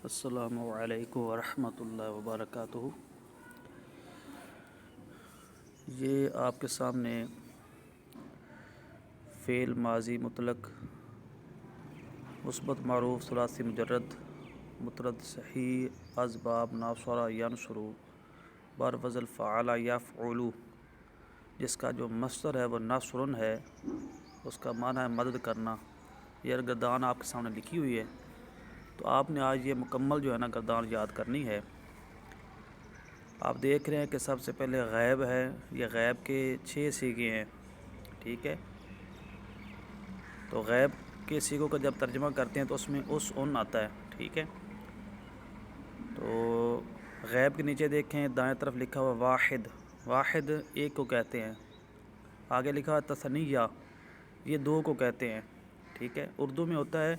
السلام علیکم ورحمۃ اللہ وبرکاتہ۔ یہ آپ کے سامنے فعل ماضی مطلق مثبت معروف ثلاثی مجرد مطرد صحیح از باب ناصرہ ینصرو بر وزن فعل یفعل، جس کا جو مصدر ہے وہ نصر ہے، اس کا معنی ہے مدد کرنا۔ یہ گردان آپ کے سامنے لکھی ہوئی ہے، تو آپ نے آج یہ مکمل جو ہے نا گردان یاد کرنی ہے۔ آپ دیکھ رہے ہیں کہ سب سے پہلے غیب ہے، یہ غیب کے 6 صیغے ہیں، ٹھیک ہے۔ تو غیب کے صیغوں کا جب ترجمہ کرتے ہیں تو اس میں اس ان آتا ہے، ٹھیک ہے۔ تو غیب کے نیچے دیکھیں دائیں طرف لکھا ہوا واحد، واحد ایک کو کہتے ہیں۔ آگے لکھا ہوا تثنیہ، یہ دو کو کہتے ہیں، ٹھیک ہے۔ اردو میں ہوتا ہے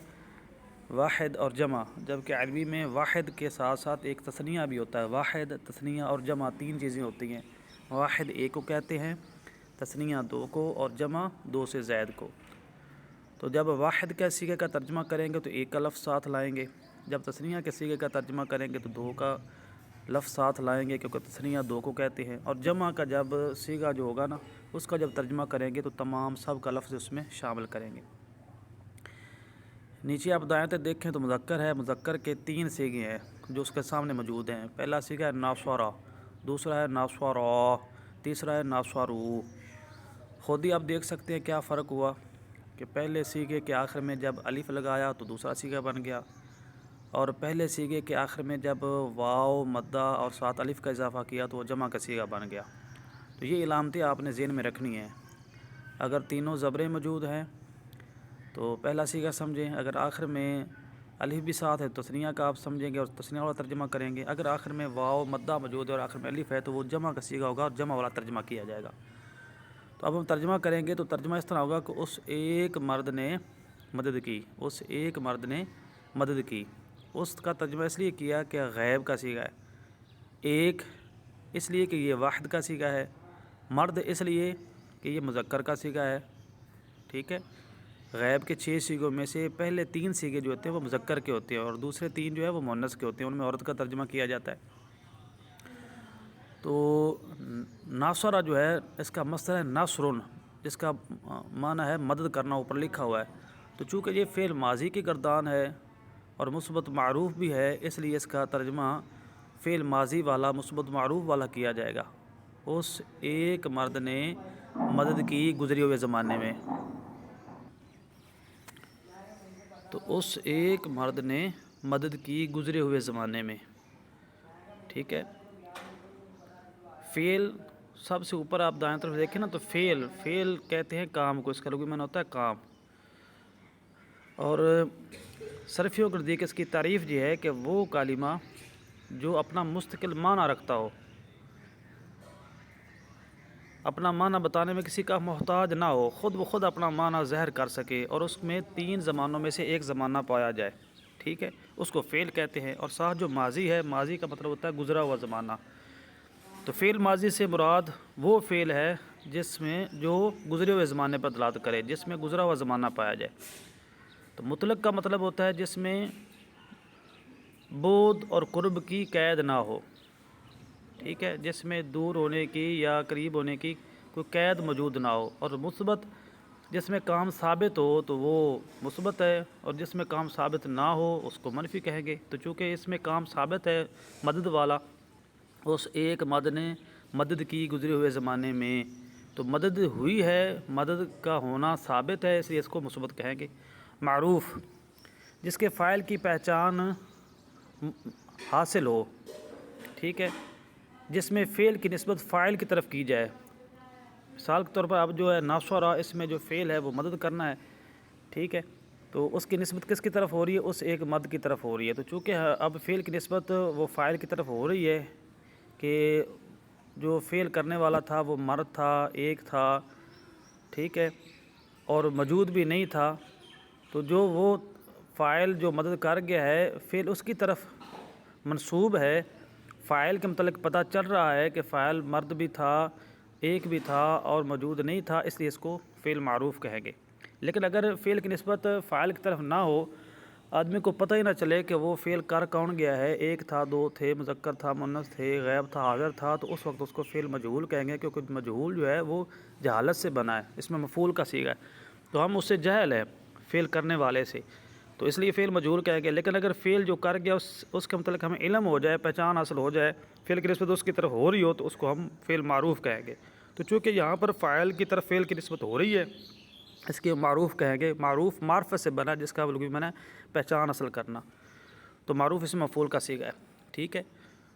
واحد اور جمع، جبکہ عربی میں واحد کے ساتھ ساتھ ایک تثنیہ بھی ہوتا ہے۔ واحد، تثنیہ اور جمع 3 چیزیں ہوتی ہیں۔ واحد ایک کو کہتے ہیں، تثنیہ 2 کو، اور جمع 2 سے زائد کو۔ تو جب واحد کے صیغے کا ترجمہ کریں گے تو ایک کا لفظ ساتھ لائیں گے، جب تثنیہ کے صیغے کا ترجمہ کریں گے تو 2 کا لفظ ساتھ لائیں گے، کیونکہ تثنیہ 2 کو کہتے ہیں۔ اور جمع کا جب صیغہ جو ہوگا نا، اس کا جب ترجمہ کریں گے تو تمام سب کا لفظ اس میں شامل کریں گے۔ نیچے آپ دائیں طرف دیکھیں تو مذکر ہے، مذکر کے 3 صیغے ہیں جو اس کے سامنے موجود ہیں۔ پہلا صیغہ ہے ناصرہ، دوسرا ہے ناصرا، تیسرا ہے ناصرو۔ خود ہی آپ دیکھ سکتے ہیں کیا فرق ہوا کہ پہلے صیغے کے آخر میں جب الف لگایا تو دوسرا صیغہ بن گیا، اور پہلے صیغے کے آخر میں جب واو مدہ اور ساتھ الف کا اضافہ کیا تو وہ جمع کا صیغہ بن گیا۔ تو یہ علامتیں آپ نے ذہن میں رکھنی ہیں۔ اگر تینوں زبریں موجود ہیں تو پہلا صیغہ سمجھیں، اگر آخر میں الف بھی ساتھ ہے تو تثنیہ کا آپ سمجھیں گے اور تثنیہ والا ترجمہ کریں گے۔ اگر آخر میں واو مدہ موجود ہے اور آخر میں الف ہے تو وہ جمع کا صیغہ ہوگا اور جمع والا ترجمہ کیا جائے گا۔ تو اب ہم ترجمہ کریں گے تو ترجمہ اس طرح ہوگا کہ اس ایک مرد نے مدد کی، اس ایک مرد نے مدد کی۔ اس کا ترجمہ اس لیے کیا کہ غیب کا صیغہ ہے، ایک اس لیے کہ یہ واحد کا صیغہ ہے، مرد اس لیے کہ یہ مذکر کا صیغہ ہے، ٹھیک ہے۔ غیب کے 6 صیغوں میں سے پہلے 3 صیغے جو ہوتے ہیں وہ مذکر کے ہوتے ہیں اور دوسرے 3 جو ہے وہ مؤنث کے ہوتے ہیں، ان میں عورت کا ترجمہ کیا جاتا ہے۔ تو ناصرہ جو ہے اس کا مصدر ہے نصرن، جس کا معنی ہے مدد کرنا، اوپر لکھا ہوا ہے۔ تو چونکہ یہ فعل ماضی کی گردان ہے اور مثبت معروف بھی ہے، اس لیے اس کا ترجمہ فعل ماضی والا مثبت معروف والا کیا جائے گا۔ اس ایک مرد نے مدد کی گزرے ہوئے زمانے میں، تو اس ایک مرد نے مدد کی گزرے ہوئے زمانے میں، ٹھیک ہے۔ فعل سب سے اوپر آپ دائیں طرف دیکھیں نا تو فعل کہتے ہیں کام کو، اس کا لغوی معنی ہوتا ہے کام۔ اور صرفیوں کے نزدیک اس کی تعریف یہ ہے کہ وہ کلمہ جو اپنا مستقل معنی رکھتا ہو، اپنا معنی بتانے میں کسی کا محتاج نہ ہو، خود بخود اپنا معنی ظاہر کر سکے اور اس میں 3 زمانوں میں سے ایک زمانہ پایا جائے، ٹھیک ہے، اس کو فعل کہتے ہیں۔ اور ساتھ جو ماضی ہے، ماضی کا مطلب ہوتا ہے گزرا ہوا زمانہ۔ تو فعل ماضی سے مراد وہ فعل ہے جس میں جو گزرے ہوئے زمانے پر دلالت کرے، جس میں گزرا ہوا زمانہ پایا جائے۔ تو مطلق کا مطلب ہوتا ہے جس میں بعد اور قرب کی قید نہ ہو، ٹھیک ہے، جس میں دور ہونے کی یا قریب ہونے کی کوئی قید موجود نہ ہو۔ اور مثبت جس میں کام ثابت ہو تو وہ مثبت ہے، اور جس میں کام ثابت نہ ہو اس کو منفی کہیں گے۔ تو چونکہ اس میں کام ثابت ہے مدد والا، اس ایک مرد نے مدد کی گزرے ہوئے زمانے میں، تو مدد ہوئی ہے، مدد کا ہونا ثابت ہے، اس لیے اس کو مثبت کہیں گے۔ معروف جس کے فاعل کی پہچان حاصل ہو، ٹھیک ہے، جس میں فعل کی نسبت فاعل کی طرف کی جائے۔ مثال کے طور پر اب جو ہے ناصرہ، اس میں جو فعل ہے وہ مدد کرنا ہے، ٹھیک ہے، تو اس کی نسبت کس کی طرف ہو رہی ہے؟ اس ایک مرد کی طرف ہو رہی ہے۔ تو چونکہ اب فعل کی نسبت وہ فاعل کی طرف ہو رہی ہے کہ جو فعل کرنے والا تھا وہ مرد تھا، ایک تھا، ٹھیک ہے، اور موجود بھی نہیں تھا، تو جو وہ فاعل جو مدد کر گیا ہے فعل اس کی طرف منسوب ہے۔ فاعل کے متعلق پتہ چل رہا ہے کہ فاعل مرد بھی تھا، ایک بھی تھا اور موجود نہیں تھا، اس لیے اس کو فعل معروف کہیں گے۔ لیکن اگر فعل کی نسبت فاعل کی طرف نہ ہو آدمی کو پتہ ہی نہ چلے کہ وہ فعل کر کون گیا ہے، ایک تھا، دو تھے، مذکر تھا، مؤنث تھے، غائب تھا، حاضر تھا، تو اس وقت اس کو فعل مجہول کہیں گے، کیونکہ مجہول جو ہے وہ جہالت سے بنا ہے، اس میں مفعول کا صیغہ ہے، تو ہم اس سے جہل ہے فعل کرنے والے سے، تو اس لیے فعل مجہول کہیں گے۔ لیکن اگر فعل جو کر گیا اس کے متعلق ہمیں علم ہو جائے، پہچان حاصل ہو جائے، فعل کی نسبت اس کی طرف ہو رہی ہو، تو اس کو ہم فعل معروف کہیں گے۔ تو چونکہ یہاں پر فاعل کی طرف فعل کی نسبت ہو رہی ہے، اس کے معروف کہیں گے۔ معروف معرفت سے بنا، جس کا لغوی معنی ہے پہچان حاصل کرنا، تو معروف اس میں مفعول کا صیغہ ہے، ٹھیک ہے۔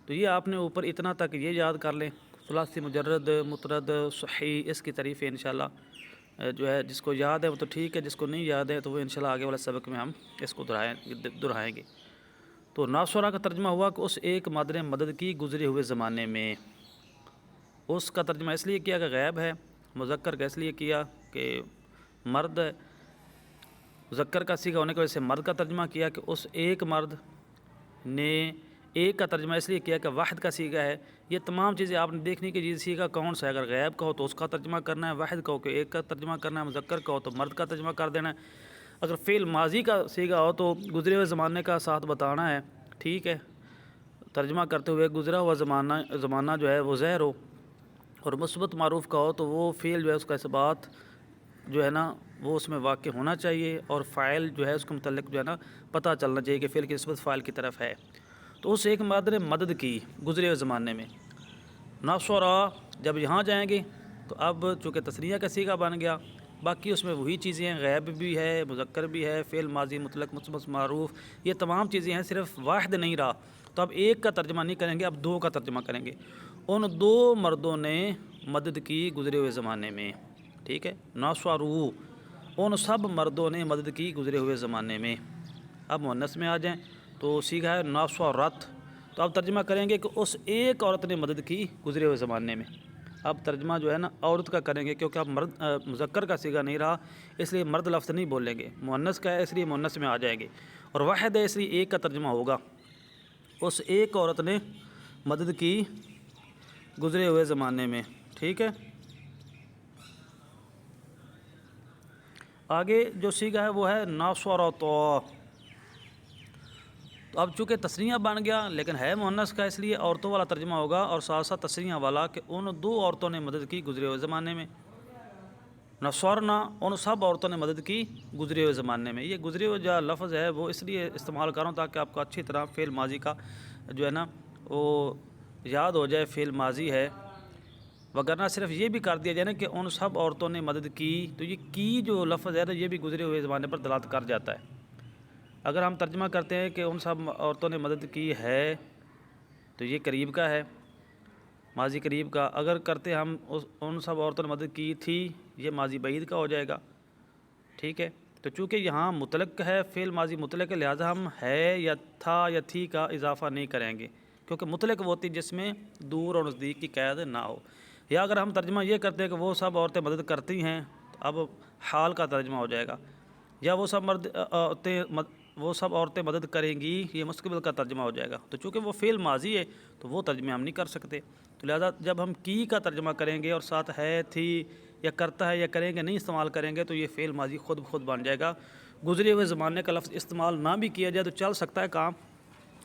تو یہ آپ نے اوپر اتنا تک یہ یاد کر لیں، ثلاثی مجرد، مطرد، صحیح، اس کی تعریف ہے انشاءاللہ۔ جو ہے جس کو یاد ہے وہ تو ٹھیک ہے، جس کو نہیں یاد ہے تو وہ انشاءاللہ آگے والے سبق میں ہم اس کو دہرائیں گے۔ تو ناصورہ کا ترجمہ ہوا کہ اس ایک مادر مدد کی گزرے ہوئے زمانے میں۔ اس کا ترجمہ اس لیے کیا کہ غائب ہے، مذکر کا اس لیے کیا کہ مرد ہے، مذکر کا صیغہ ہونے کی وجہ سے مرد کا ترجمہ کیا کہ اس ایک مرد نے، ایک کا ترجمہ اس لیے کیا کہ واحد کا صیغہ ہے۔ یہ تمام چیزیں آپ نے دیکھنی کہ یہ صیغہ کون سا ہے، اگر غائب کا ہو تو اس کا ترجمہ کرنا ہے، واحد کا ہو کہ ایک کا ترجمہ کرنا ہے، مذکر کا ہو تو مرد کا ترجمہ کر دینا ہے، اگر فعل ماضی کا صیغہ ہو تو گزرے ہوئے زمانے کا ساتھ بتانا ہے، ٹھیک ہے، ترجمہ کرتے ہوئے گزرا ہوا زمانہ جو ہے وہ ظاہر ہو، اور مثبت معروف کا ہو تو وہ فعل جو ہے اس کا اس بات جو ہے نا وہ اس میں واقع ہونا چاہیے، اور فاعل جو ہے اس کے متعلق جو ہے نا پتہ چلنا چاہیے کہ فعل کی نسبت فاعل کی طرف ہے۔ تو اس ایک مادر مدد کی گزرے ہوئے زمانے میں، ناصورہ جب یہاں جائیں گے تو اب چونکہ تثنیہ کا صیغہ بن گیا، باقی اس میں وہی چیزیں ہیں، غائب بھی ہے، مذکر بھی ہے، فعل ماضی مطلق، مثبت معروف، یہ تمام چیزیں ہیں، صرف واحد نہیں رہا، تو اب ایک کا ترجمہ نہیں کریں گے، اب دو کا ترجمہ کریں گے۔ ان دو مردوں نے مدد کی گزرے ہوئے زمانے میں، ٹھیک ہے، ناصورو، ان سب مردوں نے مدد کی گزرے ہوئے زمانے میں۔ اب مؤنث میں آ جائیں تو صیغہ ہے ناصورت، تو اب ترجمہ کریں گے کہ اس ایک عورت نے مدد کی گزرے ہوئے زمانے میں۔ اب ترجمہ جو ہے نا عورت کا کریں گے، کیونکہ اب مذکر کا صیغہ نہیں رہا، اس لیے مرد لفظ نہیں بولیں گے، مؤنث کا ہے اس لیے مؤنث میں آ جائیں گے، اور واحد ہے اس لیے ایک کا ترجمہ ہوگا، اس ایک عورت نے مدد کی گزرے ہوئے زمانے میں، ٹھیک ہے۔ آگے جو صیغہ ہے وہ ہے ناصورتو، تو اب چونکہ تثنیہ بن گیا لیکن ہے مؤنث کا، اس لیے عورتوں والا ترجمہ ہوگا، اور ساتھ ساتھ تثنیہ والا کہ ان دو عورتوں نے مدد کی گزرے ہوئے زمانے میں۔ نصورنا، ان سب عورتوں نے مدد کی گزرے ہوئے زمانے میں۔ یہ گزرے ہوئے جو لفظ ہے وہ اس لیے استعمال کروں تاکہ آپ کو اچھی طرح فعل ماضی کا جو ہے نا وہ یاد ہو جائے، فعل ماضی ہے، وگرنہ صرف یہ بھی کر دیا جائے نا کہ ان سب عورتوں نے مدد کی، تو یہ کی جو لفظ ہے نا یہ بھی گزرے ہوئے زمانے پر دلالت کر جاتا ہے۔ اگر ہم ترجمہ کرتے ہیں کہ ان سب عورتوں نے مدد کی ہے تو یہ قریب کا ہے، ماضی قریب کا، اگر کرتے ہم ان سب عورتوں نے مدد کی تھی، یہ ماضی بعید کا ہو جائے گا، ٹھیک ہے۔ تو چونکہ یہاں مطلق ہے، فعل ماضی مطلق ہے، لہٰذا ہم ہے یا تھا یا تھی کا اضافہ نہیں کریں گے، کیونکہ مطلق وہ ہوتی جس میں دور اور نزدیک کی قید نہ ہو۔ یا اگر ہم ترجمہ یہ کرتے ہیں کہ وہ سب عورتیں مدد کرتی ہیں، تو اب حال کا ترجمہ ہو جائے گا، یا وہ سب عورتیں مدد کریں گی، یہ مستقبل کا ترجمہ ہو جائے گا۔ تو چونکہ وہ فعل ماضی ہے تو وہ ترجمے ہم نہیں کر سکتے، تو لہٰذا جب ہم کی کا ترجمہ کریں گے اور ساتھ ہے، تھی یا کرتا ہے یا کریں گے نہیں استعمال کریں گے تو یہ فعل ماضی خود بخود بن جائے گا۔ گزرے ہوئے زمانے کا لفظ استعمال نہ بھی کیا جائے تو چل سکتا ہے کام،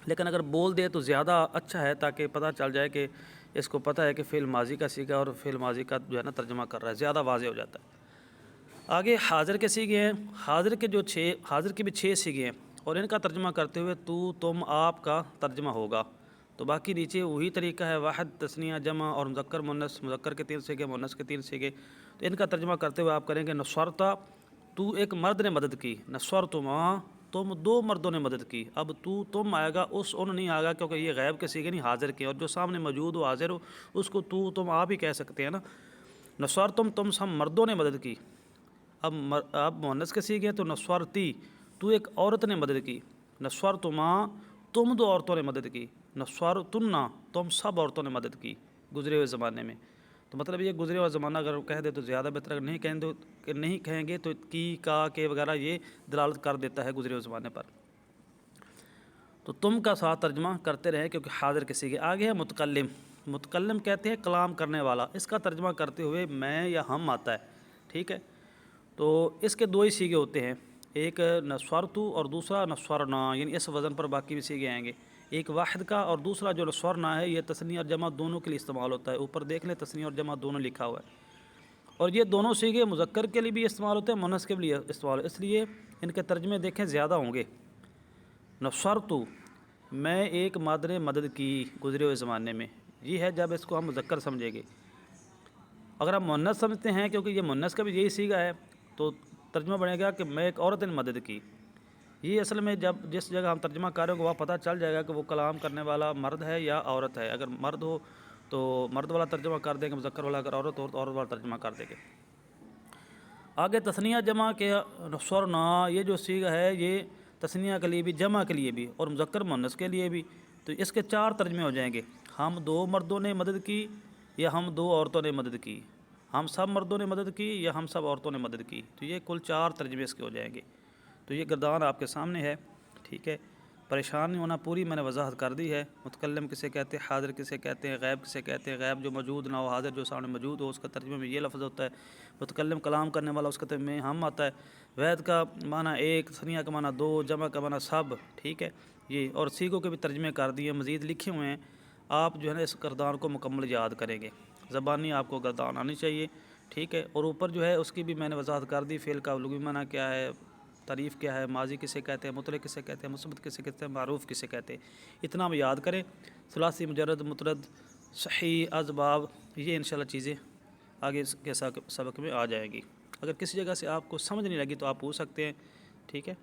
لیکن اگر بول دے تو زیادہ اچھا ہے، تاکہ پتہ چل جائے کہ اس کو پتہ ہے کہ فعل ماضی کا صیغہ اور فعل ماضی کا جو ہے نا ترجمہ کر رہا ہے، زیادہ واضح ہو جاتا ہے۔ آگے حاضر کے صیغے ہیں، حاضر کے بھی 6 صیغے ہیں، اور ان کا ترجمہ کرتے ہوئے تو، تم، آپ کا ترجمہ ہوگا۔ تو باقی نیچے وہی طریقہ ہے، واحد، تثنیہ، جمع اور مذکر مؤنث، مذکر کے 3 صیغے، مؤنث کے 3 صیغے، تو ان کا ترجمہ کرتے ہوئے آپ کریں گے نصرتا، تو ایک مرد نے مدد کی، نصرتما، تم 2 مردوں نے مدد کی۔ اب تو، تم آئے گا، اس، ان نہیں آئے گا، کیونکہ یہ غائب کے صیغے نہیں، حاضر کے، اور جو سامنے موجود ہو، حاضر ہو، اس کو تو، تم، آپ ہی کہہ سکتے ہیں نا۔ نصرتم، تم سب مردوں نے مدد کی۔ اب مؤنث کے صیغے ہیں تو نصرتی، تو ایک عورت نے مدد کی، نصرتما، تم 2 عورتوں نے مدد کی، نصرتنا، تم سب عورتوں نے مدد کی گزرے ہوئے زمانے میں۔ تو مطلب یہ گزرے ہوا زمانہ اگر کہہ دے تو زیادہ بہتر، اگر نہیں کہیں گے تو کی، کا، کے وغیرہ یہ دلالت کر دیتا ہے گزرے ہوئے زمانے پر۔ تو تم کا ساتھ ترجمہ کرتے رہے کیونکہ حاضر کے صیغے۔ آگے ہے متکلم، متکلم کہتے ہیں کلام کرنے والا، اس کا ترجمہ کرتے ہوئے میں یا ہم آتا ہے، ٹھیک ہے۔ تو اس کے 2 ہی صیغے ہوتے ہیں، ایک نسورتو اور دوسرا نسورنا، یعنی اس وزن پر باقی بھی سیگے آئیں گے. ایک واحد کا اور دوسرا جو نسورنا ہے یہ تثنیہ اور جمع دونوں کے لیے استعمال ہوتا ہے. اوپر دیکھ لیں تثنیہ اور جمع دونوں لکھا ہوا ہے. اور یہ دونوں سیگے مذکر کے لیے بھی استعمال ہوتے ہیں، مؤنث کے لیے استعمال، اس لیے ان کے ترجمے دیکھیں زیادہ ہوں گے. نصرتو، میں ایک مادر مدد کی گزرے ہوئے زمانے میں، یہ ہے جب اس کو ہم مذکر سمجھیں گے. اگر ہم مؤنث سمجھتے ہیں کیونکہ یہ مؤنث کا بھی یہی سیگا ہے تو ترجمہ بنے گا کہ میں ایک عورت نے مدد کی. یہ اصل میں جب جس جگہ ہم ترجمہ کر رہے ہوں گے وہاں پتہ چل جائے گا کہ وہ کلام کرنے والا مرد ہے یا عورت ہے. اگر مرد ہو تو مرد والا ترجمہ کر دیں گے، مذکر والا اگر عورت ہو تو عورت والا ترجمہ کر دیں گے. آگے تثنیہ جمع کے نصرنا، یہ جو سیگا ہے یہ تثنیہ کے لیے بھی جمع کے لیے بھی اور مذکر مؤنث کے لیے بھی. تو اس کے 4 ترجمے ہو جائیں گے. ہم 2 مردوں نے مدد کی یا ہم 2 عورتوں نے مدد کی، ہم سب مردوں نے مدد کی یا ہم سب عورتوں نے مدد کی. تو یہ کل 4 ترجمے اس کے ہو جائیں گے. تو یہ گردان آپ کے سامنے ہے، ٹھیک ہے. پریشان نہیں ہونا، پوری میں نے وضاحت کر دی ہے. متکلم کسے کہتے ہیں، حاضر کسے کہتے ہیں، غائب کسے کہتے ہیں. غائب جو موجود نہ ہو، حاضر جو سامنے موجود ہو، اس کا ترجمے میں یہ لفظ ہوتا ہے. متکلم کلام کرنے والا، اس کا ترجمے میں ہم آتا ہے. وحید کا معنی ایک، تثنیہ کا معنی 2، جمع کا معنی سب، ٹھیک ہے. یہ اور سیگوں کے بھی ترجمے کر دیے، مزید لکھے ہوئے ہیں. آپ جو ہے نا اس گردان کو مکمل یاد کریں گے. زبانی آپ کو گردان آنی چاہیے، ٹھیک ہے. اور اوپر جو ہے اس کی بھی میں نے وضاحت کر دی. فعل کا لغوی معنی کیا ہے، تعریف کیا ہے، ماضی کسے کہتے ہیں، مطلق کسے کہتے ہیں، مثبت کسے کہتے ہیں، معروف کسے کہتے ہیں. اتنا ہم یاد کریں. ثلاثی، مجرد، مطرد، صحیح، اسباب، یہ انشاءاللہ چیزیں آگے کے سبق میں آ جائیں گی. اگر کسی جگہ سے آپ کو سمجھ نہیں لگی تو آپ پوچھ سکتے ہیں، ٹھیک ہے.